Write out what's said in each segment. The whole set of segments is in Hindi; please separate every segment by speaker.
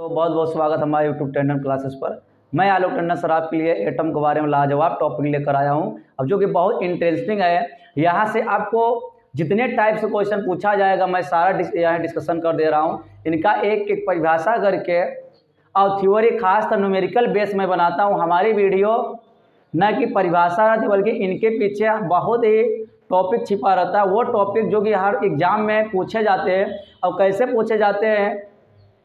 Speaker 1: तो बहुत बहुत स्वागत है हमारे यूट्यूब टंडन क्लासेस पर। मैं आलोक टंडन सर आपके लिए एटम के बारे में लाजवाब टॉपिक लेकर आया हूं, अब जो कि बहुत इंटरेस्टिंग है। यहाँ से आपको जितने टाइप से क्वेश्चन पूछा जाएगा मैं सारा यहाँ डिस्कशन कर दे रहा हूं। इनका एक एक परिभाषा करके और थ्योरी खास तो न्यूमेरिकल बेस में बनाता हूँ हमारी वीडियो, न कि परिभाषा रहती बल्कि इनके पीछे बहुत ही टॉपिक छिपा रहता है। वो टॉपिक जो कि हर एग्ज़ाम में पूछे जाते हैं और कैसे पूछे जाते हैं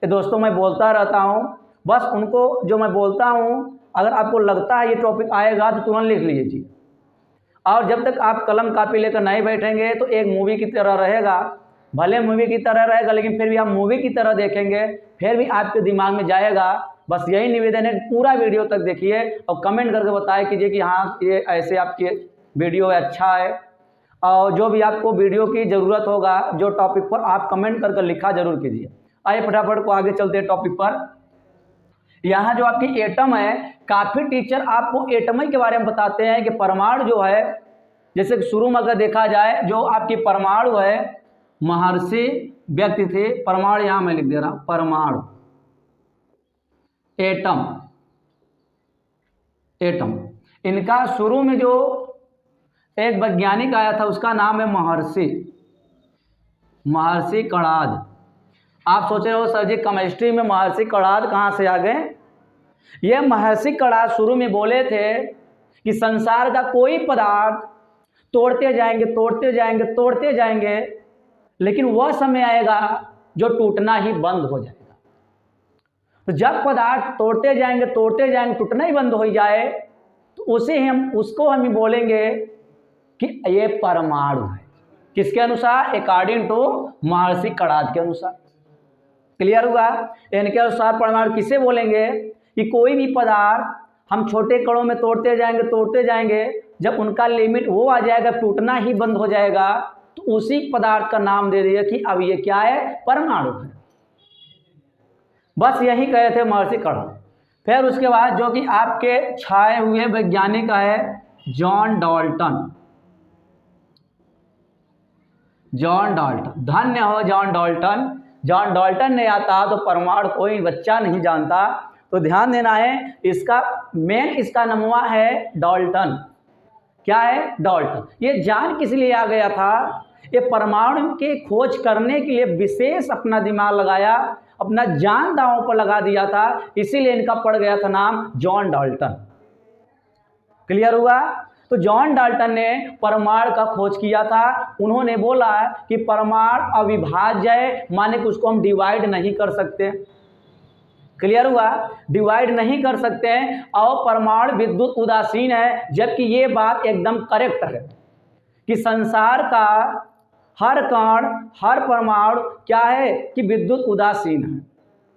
Speaker 1: ये दोस्तों मैं बोलता रहता हूँ। बस उनको जो मैं बोलता हूँ अगर आपको लगता है ये टॉपिक आएगा तो तुरंत लिख लीजिए, और जब तक आप कलम कापी लेकर नहीं बैठेंगे तो एक मूवी की तरह रहेगा। भले मूवी की तरह रहेगा लेकिन फिर भी आप मूवी की तरह देखेंगे, फिर भी आपके दिमाग में जाएगा। बस यही निवेदन है, पूरा वीडियो तक देखिए और कमेंट करके बताया कीजिए कि हाँ ये ऐसे आपकी वीडियो अच्छा है। और जो भी आपको वीडियो की ज़रूरत होगा जो टॉपिक पर आप कमेंट करके लिखा जरूर कीजिए। आइए फटाफट को आगे चलते हैं टॉपिक पर। यहाँ जो आपकी एटम है, काफ़ी टीचर आपको एटम के बारे में बताते हैं कि परमाणु जो है, जैसे शुरू में अगर देखा जाए जो आपकी परमाणु है, महर्षि व्यक्ति थे। परमाणु यहाँ मैं लिख दे रहा हूँ, परमाणु एटम। एटम इनका शुरू में जो एक वैज्ञानिक आया था उसका नाम है महर्षि कणाद। आप सोच रहे हो सर जी केमिस्ट्री में महर्षि कणाद कहाँ से आ गए? ये महर्षि कणाद शुरू में बोले थे कि संसार का कोई पदार्थ तोड़ते जाएंगे, लेकिन वह समय आएगा जो टूटना ही बंद हो जाएगा। तो जब पदार्थ तोड़ते जाएंगे टूटना ही बंद हो जाए तो उसको हम बोलेंगे कि ये परमाणु है। किसके अनुसार? अकॉर्डिंग टू महर्षि कणाद के अनुसार। क्लियर हुआ? इनके अनुसार परमाणु किसे बोलेंगे कि कोई भी पदार्थ हम छोटे कणों में तोड़ते जाएंगे, जब उनका लिमिट वो आ जाएगा टूटना ही बंद हो जाएगा तो उसी पदार्थ का नाम दे दिया कि अब ये क्या है? परमाणु है। बस यही कहे थे महर्षि कणाद। फिर उसके बाद जो कि आपके छाए हुए वैज्ञानिक है जॉन डाल्टन। धन्य हो जॉन डाल्टन। जॉन डाल्टन ने आता तो परमाणु कोई बच्चा नहीं जानता, तो ध्यान देना है। इसका नमवा है डाल्टन। क्या है? डाल्टन। ये जान किस लिए आ गया था? ये परमाणु के खोज करने के लिए विशेष अपना दिमाग लगाया, अपना जान दांव पर लगा दिया था, इसीलिए इनका पड़ गया था नाम जॉन डाल्टन। क्लियर हुआ? तो जॉन डाल्टन ने परमाणु का खोज किया था। उन्होंने बोला कि परमाणु अविभाज्य है, माने कि उसको हम डिवाइड नहीं कर सकते। क्लियर हुआ? डिवाइड नहीं कर सकते हैं और परमाणु विद्युत उदासीन है, जबकि ये बात एकदम करेक्ट है कि संसार का हर कण हर परमाणु क्या है कि विद्युत उदासीन है।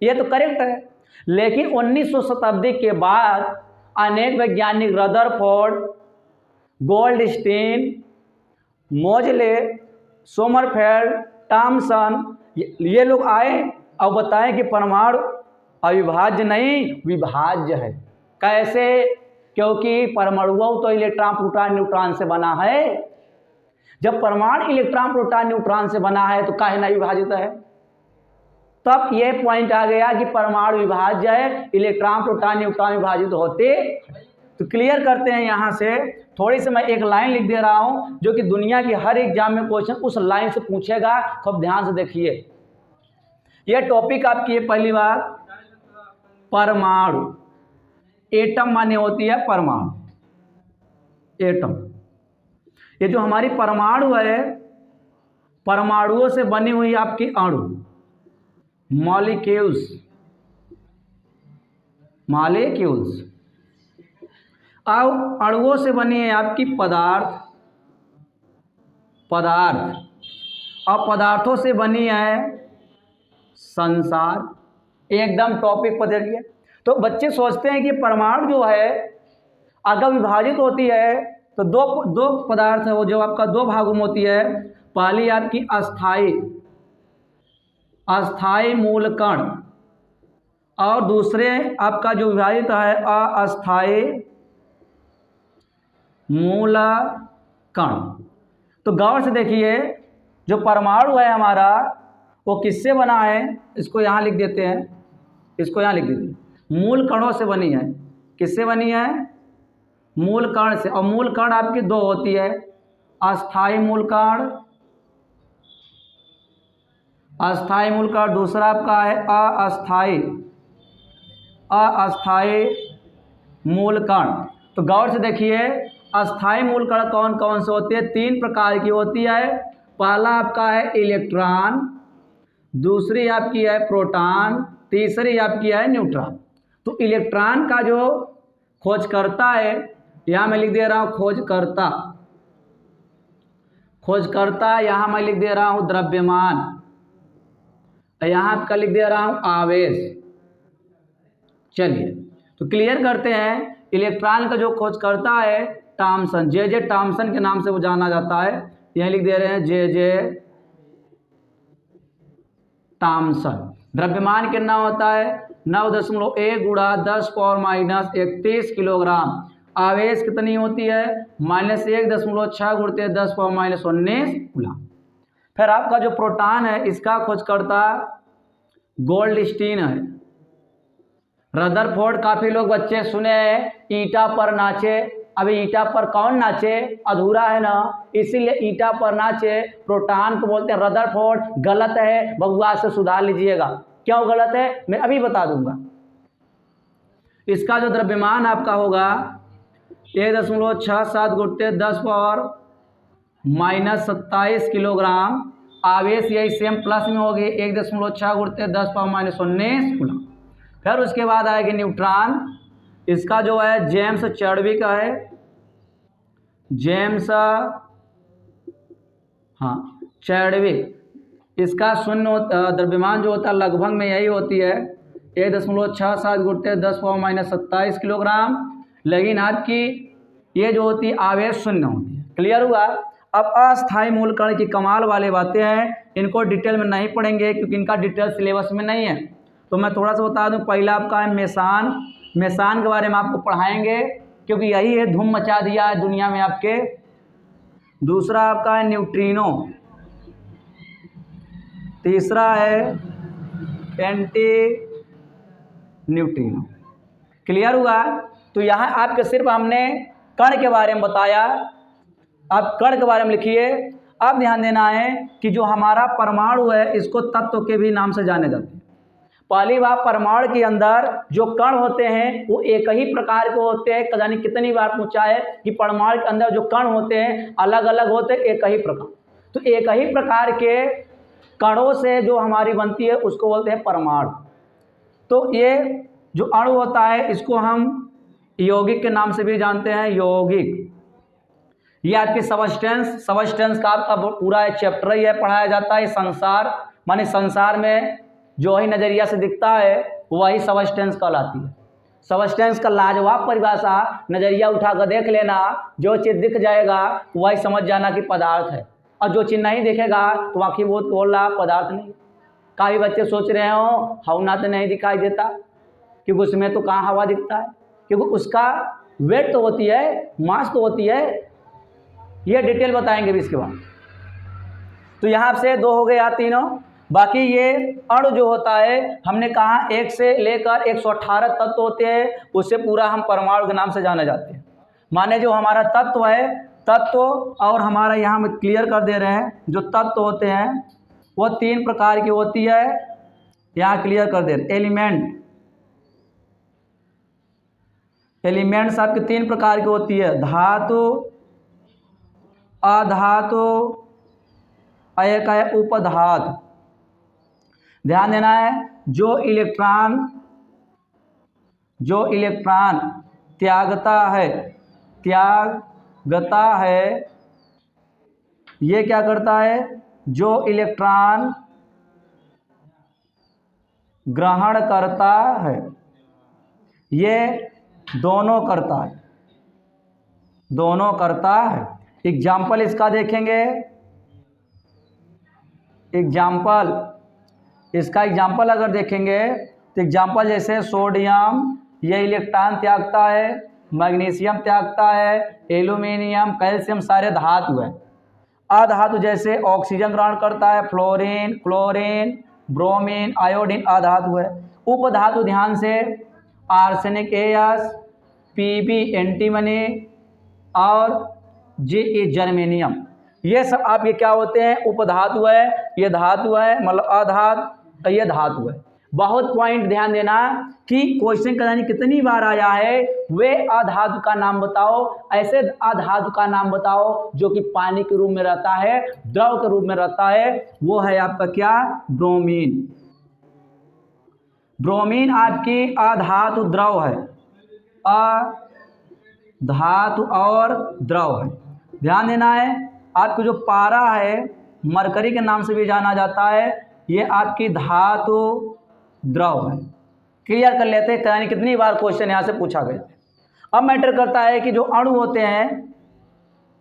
Speaker 1: ये तो करेक्ट है। लेकिन 19वीं शताब्दी के बाद अनेक वैज्ञानिक रदरफोर्ड, गोल्डस्टीन, मोजले, सोमरफेल्ड, थॉमसन, ये लोग आए और बताएं कि परमाणु अविभाज्य नहीं विभाज्य है। कैसे? क्योंकि परमाणु तो इलेक्ट्रॉन प्रोटॉन न्यूट्रॉन से बना है। जब परमाणु इलेक्ट्रॉन प्रोटॉन न्यूट्रॉन से बना है तो काहे नहीं विभाजित है? तब ये पॉइंट आ गया कि परमाणु विभाज्य है, इलेक्ट्रॉन प्रोटॉन न्यूट्रॉन विभाजित होते। तो क्लियर करते हैं। यहाँ से थोड़ी सी मैं एक लाइन लिख दे रहा हूँ जो कि दुनिया की हर एग्जाम में क्वेश्चन उस लाइन से पूछेगा। खूब ध्यान से देखिए। ये टॉपिक आपकी है पहली बार परमाणु। एटम माने होती है परमाणु। एटम ये जो हमारी परमाणु है, परमाणुओं से बनी हुई आपकी अणु, मॉलिक्यूल्स। अब अणुओं से बनी है आपकी पदार्थ और पदार्थों से बनी है संसार। एकदम टॉपिक पर देखिए। तो बच्चे सोचते हैं कि परमाणु जो है अगर विभाजित होती है तो दो पदार्थ है वो जो आपका दो भागों में होती है। पहली आपकी अस्थाई मूल कण और दूसरे आपका जो विभाजित है अस्थाई मूल कण। तो गौर से देखिए, जो परमाणु है हमारा वो किससे बना है? इसको यहाँ लिख देते हैं इसको यहाँ लिख दीजिए। मूल कणों से बनी है। किससे बनी है? मूल कण से। और मूल कण आपकी दो होती है, अस्थाई मूल कण, अस्थाई मूल कण, दूसरा आपका है अस्थाई मूल कण। तो गौर से देखिए, अस्थाई मूल कण कौन कौन से होते हैं? 3 प्रकार की होती है। पहला आपका है इलेक्ट्रॉन, दूसरी आपकी है प्रोटॉन, तीसरी आपकी है न्यूट्रॉन। तो इलेक्ट्रॉन का जो खोजकर्ता है, यहाँ मैं लिख दे रहा हूँ खोजकर्ता, यहाँ मैं लिख दे रहा हूँ द्रव्यमान, यहाँ आपका लिख दे रहा हूँ आवेश। चलिए तो क्लियर करते हैं। इलेक्ट्रॉन का जो खोजकर्ता है थॉमसन, जे थॉमसन के नाम से वो जाना जाता है। यह लिख दे रहे हैं जे थॉमसन। द्रव्यमान कितना होता है? 9.1 गुणा 10⁻³ किलोग्राम। आवेश कितनी होती है? -1.6 गुणते 10⁻19 कूलम। फिर आपका जो प्रोटॉन है, इसका खोजकर्ता गोल्डस्टीन है। रदरफोर्ड, काफी लोग बच्चे सुने हैं, ईटा पर नाचे। अभी ईटा पर कौन नाचे? अधूरा है ना, इसीलिए ईटा पर नाचे। प्रोटॉन को बोलते हैं रदरफोर्ड। गलत है, बबुआ से सुधार लीजिएगा। क्यों गलत है मैं अभी बता दूंगा। इसका जो द्रव्यमान आपका होगा 1.67 गुणते 10⁻⁻27 किलोग्राम। आवेश यही सेम प्लस में होगी, 1.6 गुणते 10⁻19 कूलम। फिर उसके बाद आएगी न्यूट्रॉन। इसका जो है जेम्स चैडविक है, जेम्स चैडविक। इसका शून्य द्रव्यमान जो होता है लगभग में यही होती है, 1.67 गुणते 10⁻⁻27 किलोग्राम। लेकिन आपकी ये जो होती है आवेश शून्य होती है। क्लियर हुआ? अब अस्थाई मूल कण की कमाल वाली बातें हैं, इनको डिटेल में नहीं पढ़ेंगे क्योंकि इनका डिटेल सिलेबस में नहीं है। तो मैं थोड़ा सा बता दूं। पहला आपका है मेसान। मेसान के बारे में आपको पढ़ाएंगे क्योंकि यही है धूम मचा दिया है दुनिया में आपके। दूसरा आपका है न्यूट्रिनो, तीसरा है एंटी न्यूट्रिनो। क्लियर हुआ? तो यहाँ आपके सिर्फ हमने कण के बारे में बताया। आप कण के बारे में लिखिए। अब ध्यान देना है कि जो हमारा परमाणु है इसको तत्व के भी नाम से जाने जाते हैं। पहली बात, परमाणु के अंदर जो कण होते हैं वो एक ही प्रकार के होते हैं। जानी कितनी बार पूछा है कि परमाणु के अंदर जो कण होते हैं अलग अलग होते हैं, एक ही प्रकार। तो एक ही प्रकार के कणों से जो हमारी बनती है उसको बोलते हैं परमाणु। तो ये जो अणु होता है इसको हम यौगिक के नाम से भी जानते हैं, यौगिक। ये आपकी सबस्टेंस का आपका पूरा एक चैप्टर ही है, पढ़ाया जाता है। संसार माने संसार में जो ही नज़रिया से दिखता है वही सबस्टेंस कहलाती है। सबस्टेंस का लाजवाब परिभाषा, नज़रिया उठा कर देख लेना, जो चीज़ दिख जाएगा वही समझ जाना कि पदार्थ है, और जो चीज़ नहीं दिखेगा तो वाकई वो बोल रहा पदार्थ नहीं। काफ़ी बच्चे सोच रहे हो हवा तो नहीं दिखाई देता, क्योंकि उसमें तो कहाँ हवा दिखता है, क्योंकि उसका वेट तो होती है, मास तो होती है। ये डिटेल बताएंगे भी इसके बाद। तो यहाँ से 2 हो गए, यहाँ तीनों। बाकी ये अणु जो होता है हमने कहा 1 से लेकर 118 तत्व होते हैं, उससे पूरा हम परमाणु के नाम से जाने जाते हैं। माने जो हमारा तत्व है, तत्व और हमारा यहाँ हम क्लियर कर दे रहे हैं, जो तत्व होते हैं वो 3 प्रकार की होती है। यहाँ क्लियर कर दे रहे एलिमेंट्स आपके 3 प्रकार की होती है, धातु, अधातु, एक है उपधातु। ध्यान देना है, जो इलेक्ट्रॉन त्यागता है, ये क्या करता है? जो इलेक्ट्रॉन ग्रहण करता है ये दोनों करता है। एग्जाम्पल इसका देखेंगे। इसका एग्जाम्पल अगर देखेंगे तो एग्जाम्पल जैसे सोडियम, ये इलेक्ट्रॉन त्यागता है, मैग्नीशियम त्यागता है, एल्यूमिनियम, कैल्शियम सारे धातु है। अधातु जैसे ऑक्सीजन ग्रहण करता है, फ्लोरीन, क्लोरीन, ब्रोमीन, आयोडीन अधातु है। उपधातु ध्यान से आर्सेनिक एस, पीबी एंटीमनी और जे जर्मेनियम, ये सब आप ये क्या होते हैं, उपधातु है, ये धातु है, मतलब अधातु, ये धातु है। बहुत पॉइंट ध्यान देना कि क्वेश्चन का यानी कितनी बार आया है, वे अधातु का नाम बताओ, ऐसे अधातु का नाम बताओ जो कि पानी के रूप में रहता है, द्रव के रूप में रहता है, वो है आपका क्या, ब्रोमीन। ब्रोमीन आपकी अधातु द्रव है, अधातु और द्रव है। ध्यान देना है, आपको जो पारा है मरकरी के नाम से भी जाना जाता है, ये आपकी धातु द्रव है। क्लियर कर लेते हैं, यानी कितनी बार क्वेश्चन यहाँ से पूछा गया। अब मैटर करता है कि जो अणु होते हैं,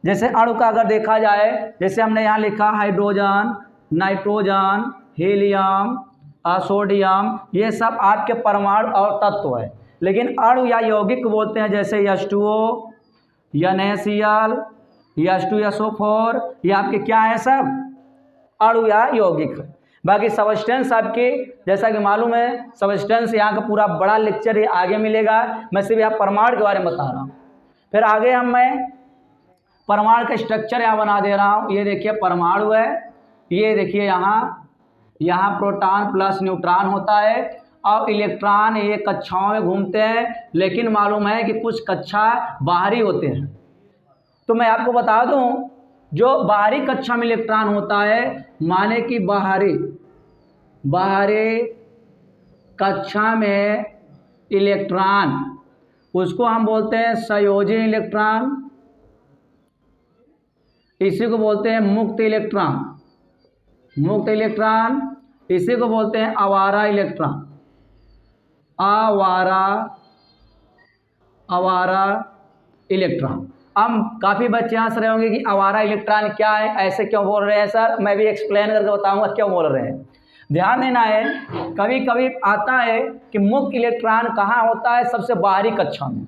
Speaker 1: जैसे अणु का अगर देखा जाए, जैसे हमने यहाँ लिखा हाइड्रोजन, नाइट्रोजन, हीलियम, सोडियम, ये सब आपके परमाणु और तत्व है। लेकिन अणु या यौगिक बोलते हैं, जैसे H2O, NaCl, H2SO4, ये आपके क्या है, सब अणु या यौगिक है। बाकी सबस्टेंस आपके, जैसा कि मालूम है सबस्टेंस, यहाँ का पूरा बड़ा लेक्चर ये आगे मिलेगा, मैं सिर्फ यहाँ परमाणु के बारे में बता रहा हूँ। फिर आगे मैं परमाणु का स्ट्रक्चर यहाँ बना दे रहा हूँ। ये देखिए परमाणु है, ये देखिए यहाँ प्रोटॉन प्लस न्यूट्रॉन होता है, और इलेक्ट्रॉन ये कक्षाओं में घूमते हैं, लेकिन मालूम है कि कुछ कक्षा बाहरी होते हैं। तो मैं आपको बता दूं, जो बाहरी कक्षा में इलेक्ट्रॉन होता है, माने कि बाहरी कक्षा में इलेक्ट्रॉन, उसको हम बोलते हैं संयोजी इलेक्ट्रॉन, इसी को बोलते हैं मुक्त इलेक्ट्रॉन, इसी को बोलते हैं आवारा इलेक्ट्रॉन, आवारा इलेक्ट्रॉन। अब काफ़ी बच्चे हंस रहे होंगे कि आवारा इलेक्ट्रॉन क्या है, ऐसे क्यों बोल रहे हैं सर, मैं भी एक्सप्लेन करके बताऊंगा क्यों बोल रहे हैं। ध्यान देना है, कभी कभी आता है कि मुक्त इलेक्ट्रॉन कहाँ होता है, सबसे बाहरी कक्षा में।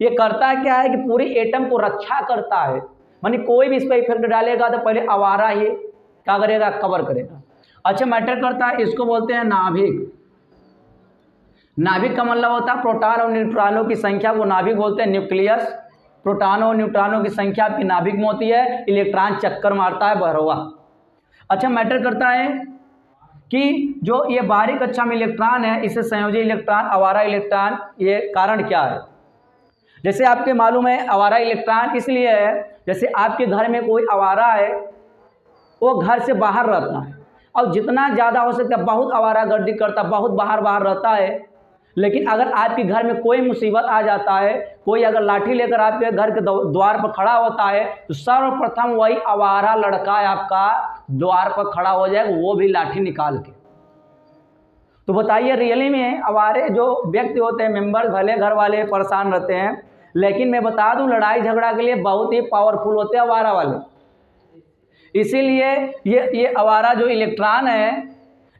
Speaker 1: ये करता क्या है कि पूरी एटम को रक्षा करता है, मानी कोई भी इस पर इफेक्ट डालेगा तो पहले आवारा ही क्या करेगा, कवर करेगा। अच्छा मैटर करता है, इसको बोलते हैं नाभिक। नाभिक का मतलब होता है प्रोटॉन और न्यूट्रॉनों की संख्या को नाभिक बोलते हैं, न्यूक्लियस। प्रोटॉनों और न्यूट्रॉनों की संख्या आपकी नाभिक में होती है, इलेक्ट्रॉन चक्कर मारता है बहरवा। अच्छा मैटर करता है कि जो ये बाहरी कक्षा में इलेक्ट्रॉन है, इसे संयोजी इलेक्ट्रॉन, आवारा इलेक्ट्रॉन, ये कारण क्या है। जैसे आपके मालूम है आवारा इलेक्ट्रॉन इसलिए है, जैसे आपके घर में कोई आवारा है, वो घर से बाहर रहता है, और जितना ज़्यादा हो सकता है बहुत आवारागर्दी करता, बहुत बाहर रहता है। लेकिन अगर आपके घर में कोई मुसीबत आ जाता है, कोई अगर लाठी लेकर आपके घर के द्वार पर खड़ा होता है, तो सर्वप्रथम वही आवारा लड़का आपका द्वार पर खड़ा हो जाएगा, वो भी लाठी निकाल के। तो बताइए रियली में आवारे जो व्यक्ति होते हैं, मेंबर, भले घर वाले परेशान रहते हैं, लेकिन मैं बता दूं लड़ाई झगड़ा के लिए बहुत ही पावरफुल होते हैं आवारा वाले। इसीलिए ये आवारा जो इलेक्ट्रॉन है,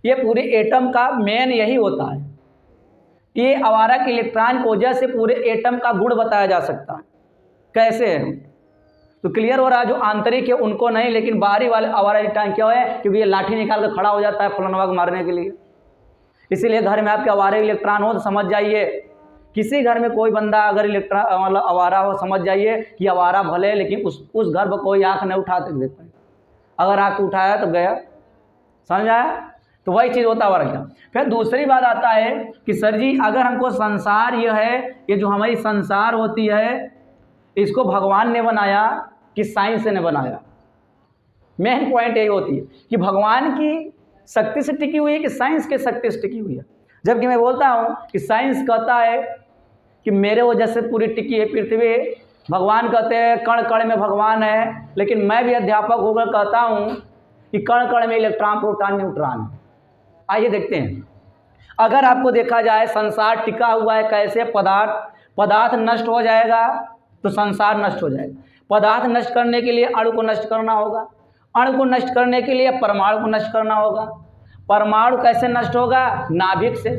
Speaker 1: ये पूरी एटम का मेन यही होता है। ये आवारा के इलेक्ट्रॉन की वजह से पूरे एटम का गुण बताया जा सकता है। कैसे है तो क्लियर हो रहा है, जो आंतरिक है उनको नहीं, लेकिन बाहरी वाले आवारा इलेक्ट्रॉन क्या है, क्योंकि ये लाठी निकाल कर खड़ा हो जाता है फलनवा को मारने के लिए। इसीलिए घर में आपके आवारा इलेक्ट्रॉन हो तो समझ जाइए, किसी घर में कोई बंदा अगर इलेक्ट्रॉन मतलब आवारा हो, समझ जाइए कि आवारा भले, लेकिन उस घर पर कोई आँख नहीं उठाते देखते, अगर आँख उठाया तो गया, समझ आया। तो वही चीज़ होता है। फिर दूसरी बात आता है कि सर जी अगर हमको संसार ये है, ये जो हमारी संसार होती है, इसको भगवान ने बनाया कि साइंस ने बनाया। मेन पॉइंट यही होती है कि भगवान की शक्ति से टिकी हुई है कि साइंस के शक्ति से टिकी हुई है। जबकि मैं बोलता हूँ कि साइंस कहता है कि मेरे वजह से पूरी टिकी है पृथ्वी, भगवान कहते हैं कण कण में भगवान है। लेकिन मैं भी अध्यापक होकर कहता हूँ कि कण कण में इलेक्ट्रॉन, प्रोटॉन, न्यूट्रॉन। आइए देखते हैं, अगर आपको देखा जाए संसार टिका हुआ है कैसे, पदार्थ नष्ट हो जाएगा तो संसार नष्ट हो जाएगा। पदार्थ नष्ट करने के लिए अणु को नष्ट करना होगा, अणु को नष्ट करने के लिए परमाणु को नष्ट करना होगा। परमाणु कैसे नष्ट होगा, नाभिक से,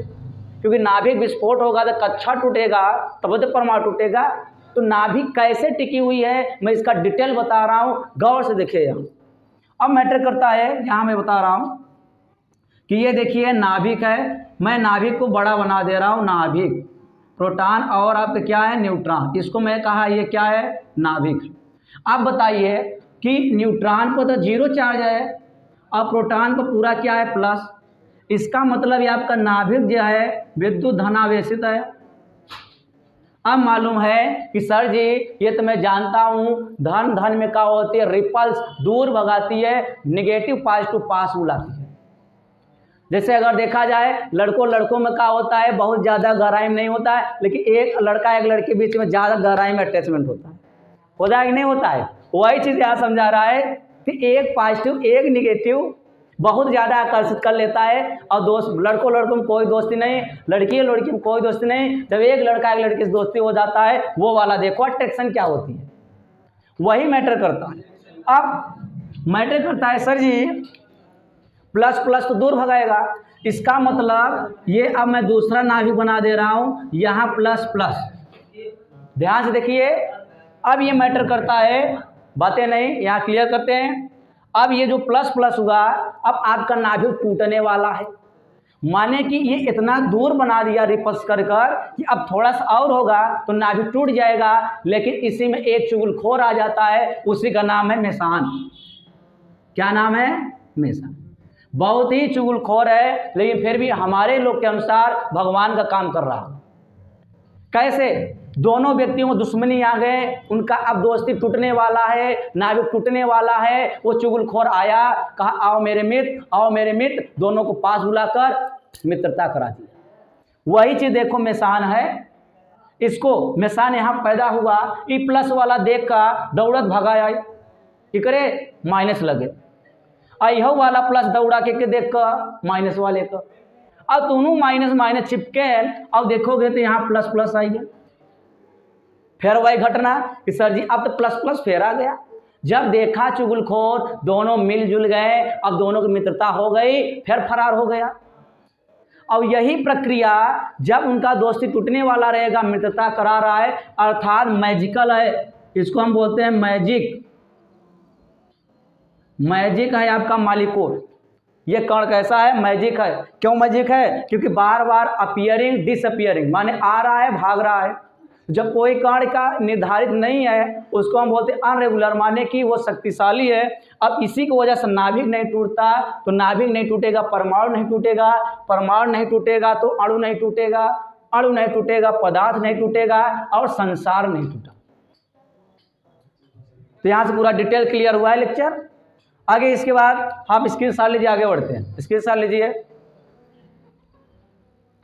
Speaker 1: क्योंकि नाभिक विस्फोट होगा तो कक्षा टूटेगा, तब तो परमाणु टूटेगा। तो नाभिक कैसे टिकी हुई है मैं इसका डिटेल बता रहा हूँ, गौर से देखिए। अब मैटर करता है, यहाँ मैं बता रहा हूँ कि ये देखिए नाभिक है, मैं नाभिक को बड़ा बना दे रहा हूँ, नाभिक, प्रोटॉन और आपका क्या है न्यूट्रॉन, इसको मैं कहा ये क्या है नाभिक। अब बताइए कि न्यूट्रॉन को तो जीरो चार्ज है और प्रोटॉन को पूरा क्या है प्लस, इसका मतलब ये आपका नाभिक जो है विद्युत धनावेशित है। अब मालूम है कि सर जी ये तो मैं जानता हूँ, धन धन में क्या होती है रिपल्स, दूर भगाती है, निगेटिव पॉजिटिव पास बुलाती है। जैसे अगर देखा जाए लड़कों लड़कों में क्या होता है, बहुत ज़्यादा गहराई में नहीं होता है, लेकिन एक लड़का एक लड़के के बीच में ज़्यादा गहराई में अटैचमेंट होता है कि नहीं होता है। वही चीज़ यहाँ समझा रहा है कि एक पॉजिटिव एक निगेटिव बहुत ज़्यादा आकर्षित कर लेता है, और दोस्त लड़कों लड़कों में कोई दोस्ती नहीं, लड़की लड़की में कोई दोस्ती नहीं। जब एक लड़का एक लड़की से दोस्ती हो जाता है, वो वाला देखो अट्रैक्शन क्या होती है, वही मैटर करता है। अब मैटर करता है सर जी प्लस प्लस तो दूर भगाएगा, इसका मतलब ये अब मैं दूसरा नाभिक बना दे रहा हूँ, यहाँ प्लस प्लस, ध्यान से देखिए। अब ये मैटर करता है, बातें नहीं यहाँ क्लियर करते हैं। अब ये जो प्लस प्लस हुआ, अब आपका नाभिक टूटने वाला है, माने कि ये इतना दूर बना दिया रिपल्स कर कर कि अब थोड़ा सा और होगा तो नाभिक टूट जाएगा, लेकिन इसी में एक चुगलखोर आ जाता है, उसी का नाम है मेसान। क्या नाम है? मेसान। बहुत ही चुगलखोर है, लेकिन फिर भी हमारे लोग के अनुसार भगवान का काम कर रहा है। कैसे? दोनों व्यक्तियों को दुश्मनी आ गए, उनका अब दोस्ती टूटने वाला है, नाभिक टूटने वाला है। वो चुगलखोर आया, कहा आओ मेरे मित्र, आओ मेरे मित्र, दोनों को पास बुलाकर मित्रता करा दी। वही चीज देखो मेसान है, इसको मेसान यहाँ पैदा हुआ, ई प्लस वाला देख का दौड़त भगाया, इकरे माइनस लगे, यह वाला प्लस दौड़ा के देख कर माइनस वाले का, अब दोनों माइनस माइनस चिपके, अब देखोगे तो यहाँ प्लस प्लस आई है। फिर वही घटना कि सर जी अब तो प्लस प्लस फिर आ गया। जब देखा चुगलखोर दोनों मिलजुल गए, अब दोनों की मित्रता हो गई, फिर फरार हो गया। अब यही प्रक्रिया जब उनका दोस्ती टूटने वाला रहेगा, मित्रता करा रहा है, अर्थात मैजिकल है, इसको हम बोलते हैं मैजिक। मैजिक है आपका मालिकोड, ये कण कैसा है? मैजिक है। क्यों मैजिक है? क्योंकि बार बार अपीयरिंग डिसअपियरिंग, माने आ रहा है भाग रहा है। जब कोई कण का निर्धारित नहीं है उसको हम बोलते हैं अनरेगुलर, माने कि वो शक्तिशाली है। अब इसी की वजह से नाभिक नहीं टूटता, तो नाभिक नहीं टूटेगा परमाणु नहीं टूटेगा, परमाणु नहीं टूटेगा तो अणु नहीं टूटेगा, अणु नहीं टूटेगा पदार्थ नहीं टूटेगा, और संसार नहीं टूटा। तो यहाँ से पूरा डिटेल क्लियर हुआ है लेक्चर। आगे इसके बाद आप स्क्रीन शॉट लीजिए, आगे बढ़ते हैं। स्क्रीन शॉट लीजिए।